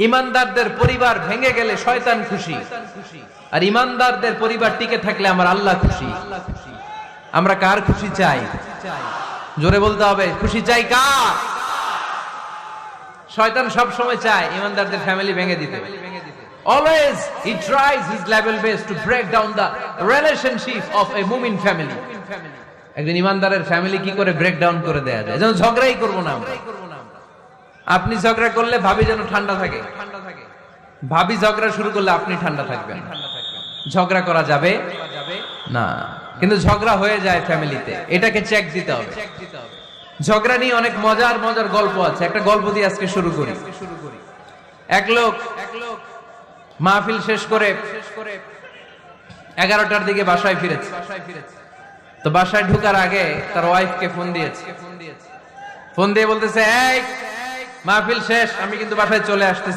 ইমানদারদের পরিবার ভেঙে গেলে শয়তান খুশি, আর ইমানদারদের পরিবার টিকে থাকলে আমার আল্লাহ খুশি। আমরা কার খুশি চাই? জোরে বলতে হবে, খুশি চাই কার? শয়তান সব সময় চায় ইমানদারদের ফ্যামিলি ভেঙে দিতে। Always he tries his level best to break down the relationship of a mu'min family. একজন ইমানদারের ফ্যামিলি কি করে ব্রেক ডাউন করে দেয়া যায়? যেন ঝগড়াই করব না আমরা। আপনি ঝগড়া করলে ভাবি যেন ঠান্ডা থাকে, ভাবি ঝগড়া শুরু করলে আপনি ঠান্ডা থাকবেন। ঝগড়া করা যাবে না, কিন্তু ঝগড়া হয়ে যায় ফ্যামিলিতে, এটাকে চেক দিতে হবে। ঝগড়া নিয়ে অনেক মজার মজার গল্প আছে। একটা গল্প দিয়ে আজকে শুরু করি। এক লোক মাহফিল শেষ করে 11টার দিকে বাসায় ফিরেছে। তো বাসায় ঢোকার আগে তার ওয়াইফকে ফোন দিয়েছে। ফোন দিয়ে বলতেছে, এই মাহফিল শেষ, আমি কিন্তু বাসায় চলে আসতেছি।